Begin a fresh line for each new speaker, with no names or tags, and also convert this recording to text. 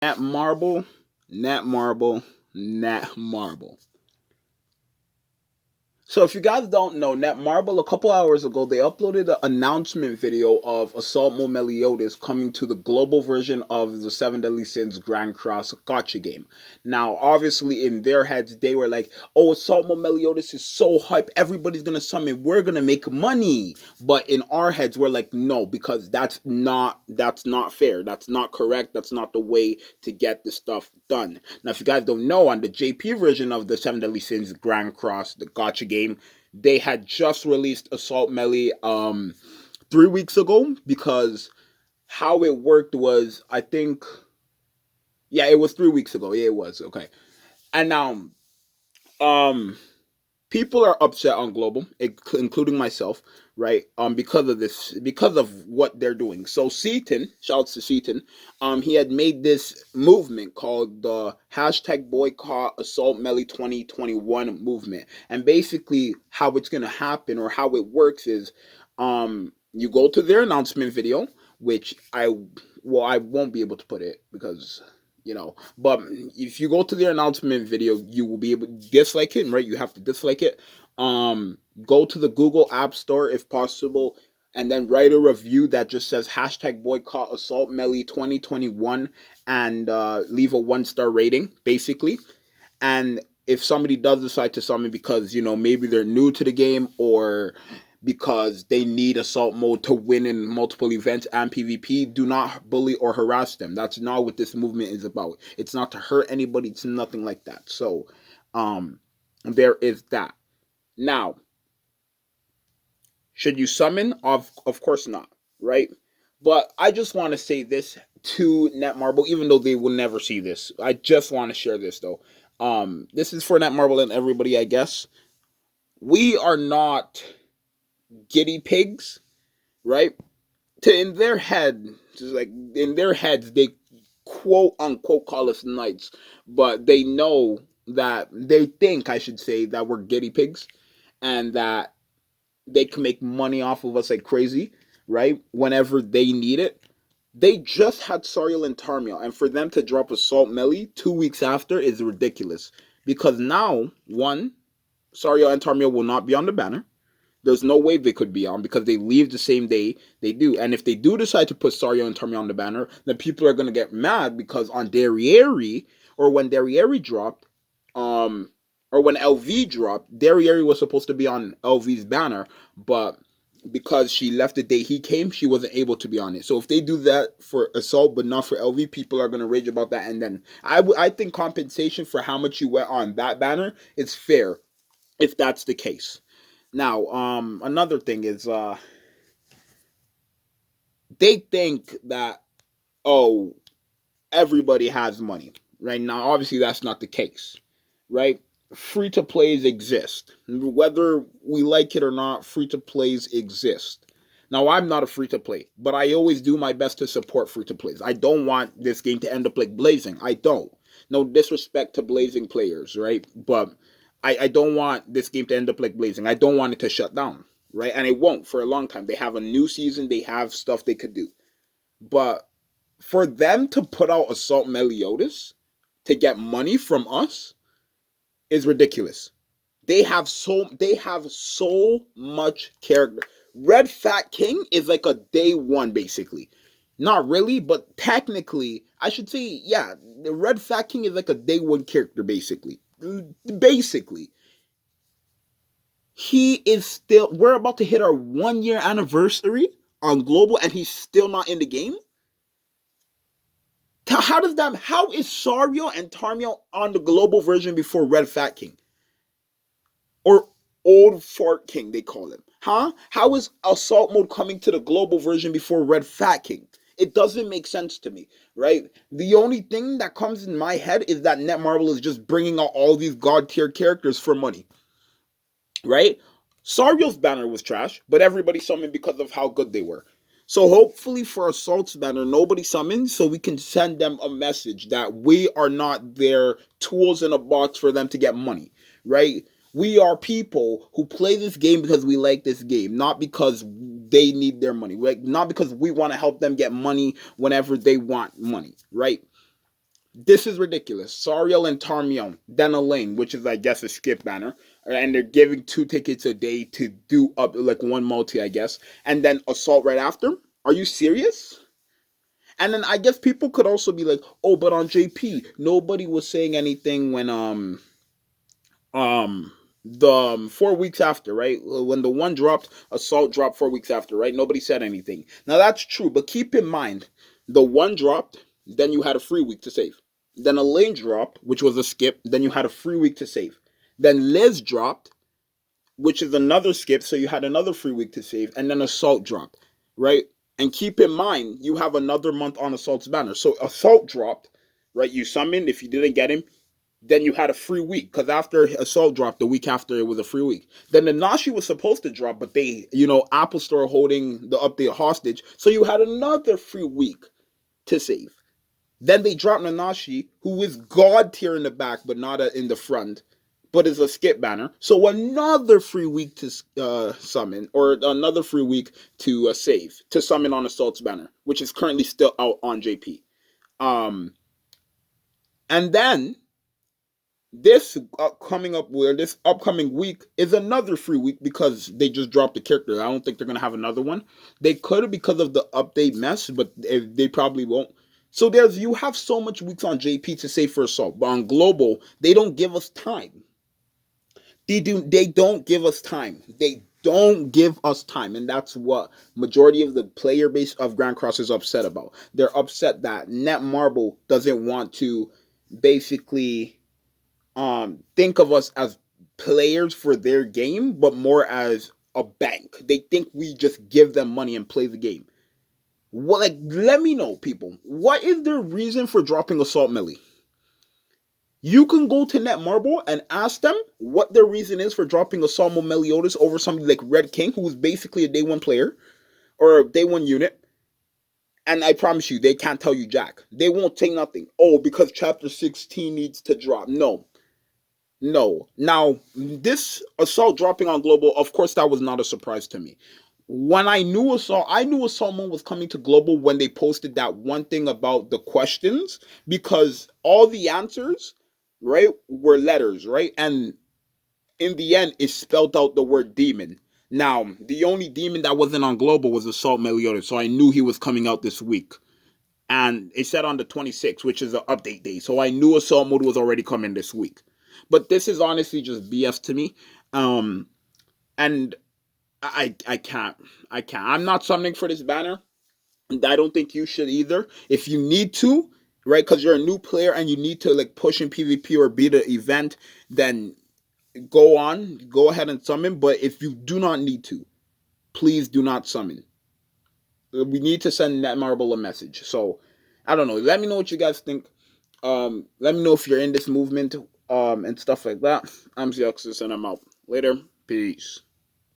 Netmarble, Netmarble, Netmarble. So if you guys don't know, Netmarble a couple hours ago they uploaded an announcement video of Assault Mo Meliodas coming to the global version of the Seven Deadly Sins Grand Cross Gotcha game. Now, obviously, in their heads they were like, "Oh, Assault Mo Meliodas is so hype, everybody's gonna summon, we're gonna make money." But in our heads, we're like, "No, because that's not fair. That's not correct. That's not the way to get the stuff done." Now, if you guys don't know, on the JP version of the Seven Deadly Sins Grand Cross, the Gotcha game, they had just released Assault Melee 3 weeks ago, because how it worked was, I think, yeah, it was 3 weeks ago. Yeah, it was. Okay. And now, um, people are upset on global, including myself, right? Because of this, because of what they're doing. So Seaton, shouts to Seaton, he had made this movement called the hashtag boycott Assault Melee 2021 movement. And basically how it's gonna happen, or how it works, is you go to their announcement video, which I won't be able to put it because, but if you go to their announcement video, you will be able to dislike it, right? You have to dislike it. Go to the Google App Store if possible, and then write a review that just says hashtag boycott Assault Melee 2021, and leave a 1-star rating, basically. And if somebody does decide to summon because, maybe they're new to the game, or because they need assault mode to win in multiple events and PvP, do not bully or harass them. That's not what this movement is about. It's not to hurt anybody. It's nothing like that. So, there is that. Now, should you summon? Of course not, right? But I just want to say this to Netmarble, even though they will never see this. I just want to share this though. This is for Netmarble and everybody, I guess. We are not guinea pigs, right? In their head, just like in their heads, they quote unquote call us knights, but they know that, they think, I should say, that we're guinea pigs, and that they can make money off of us like crazy, right? Whenever they need it. They just had Sariel and Tarmiel, and for them to drop Assault Melee 2 weeks after is ridiculous. Because now, one, Sariel and Tarmiel will not be on the banner. There's no way they could be on, because they leave the same day they do. And if they do decide to put Sario and Tommy on the banner, then people are going to get mad, because on Derriere, or when Derriere dropped, um, or when LV dropped, Derriere was supposed to be on LV's banner, but because she left the day he came, she wasn't able to be on it. So if they do that for Assault but not for LV, people are going to rage about that. And then I think compensation for how much you went on that banner is fair, if that's the case. Now, another thing is, they think that, oh, everybody has money. Right now, obviously that's not the case, right? Free to plays exist. Whether we like it or not, free to plays exist. Now, I'm not a free to play, but I always do my best to support free to plays. I don't want this game to end up like Blazing. I don't. No disrespect to Blazing players, right? But I don't want this game to end up like Blazing. I don't want it to shut down, right? And it won't for a long time. They have a new season, they have stuff they could do. But for them to put out Assault Meliodas to get money from us is ridiculous. They have so much character. Red Fat King is like a day one, basically. Not really, but technically, I should say, yeah, the Red Fat King is like a day one character, basically. Basically, he is still. We're about to hit our 1 year anniversary on global, and he's still not in the game. How does that? How is Sario and Tarmiel on the global version before Red Fat King, or Old Fort King? They call him, huh? How is Assault Mode coming to the global version before Red Fat King? It doesn't make sense to me, right? The only thing that comes in my head is that Netmarble is just bringing out all these god tier characters for money, right? Sario's banner was trash, but everybody summoned because of how good they were. So hopefully for Assault's banner, nobody summons, so we can send them a message that we are not their tools in a box for them to get money, right? We are people who play this game because we like this game, not because they need their money, right? Not because we want to help them get money whenever they want money, right? This is ridiculous. Sariel and Tarmion, then Elaine, which is I guess a skip banner, and they're giving 2 tickets a day to do up like one multi, I guess, and then Assault right after. Are you serious? And then I guess people could also be like, oh, but on JP, nobody was saying anything when um the 4 weeks after, right? When the one dropped, Assault dropped 4 weeks after, right? Nobody said anything. Now that's true, but keep in mind, the one dropped, then you had a free week to save. Then Elaine dropped, which was a skip, then you had a free week to save. Then Liz dropped, which is another skip, so you had another free week to save, and then Assault dropped, right? And keep in mind, you have another month on Assault's banner. So Assault dropped, right? You summoned, if you didn't get him, then you had a free week because after Assault dropped, the week after it was a free week. Then the Nashi was supposed to drop, but they, Apple Store holding the update hostage, so you had another free week to save. Then they dropped Nanashi, who is god tier in the back, but not in the front, but is a skip banner. So another free week to summon, or another free week to save, to summon on Assault's banner, which is currently still out on JP. And then this coming up where this upcoming week is another free week because they just dropped the character. I don't think they're gonna have another one. They could because of the update mess, but they probably won't. So you have so much weeks on JP to save for Assault, but on Global they don't give us time. They don't give us time. They don't give us time, and that's what majority of the player base of Grand Cross is upset about. They're upset that Netmarble doesn't want to basically think of us as players for their game, but more as a bank. They think we just give them money and play the game. Well, like, let me know, people. What is their reason for dropping Assault Melee? You can go to Netmarble and ask them what their reason is for dropping Assault Meliodas over somebody like Red King, who is basically a day one player or a day one unit. And I promise you, they can't tell you jack. They won't say nothing. Oh, because Chapter 16 needs to drop. No. No. Now, this Assault dropping on Global, of course, that was not a surprise to me. When I knew Assault Mode was coming to Global when they posted that one thing about the questions, because all the answers, right, were letters, right? And in the end, it spelled out the word demon. Now, the only demon that wasn't on Global was Assault Meliodas, so I knew he was coming out this week. And it said on the 26th, which is the update day, so I knew Assault Mode was already coming this week. But this is honestly just BS to me. And I can't. I'm not summoning for this banner. And I don't think you should either. If you need to, right, because you're a new player and you need to like push in PvP or beat an event, then go ahead and summon. But if you do not need to, please do not summon. We need to send Netmarble a message. So I don't know. Let me know what you guys think. Let me know if you're in this movement and stuff like that. I'm Zeoxys and I'm out. Later. Peace.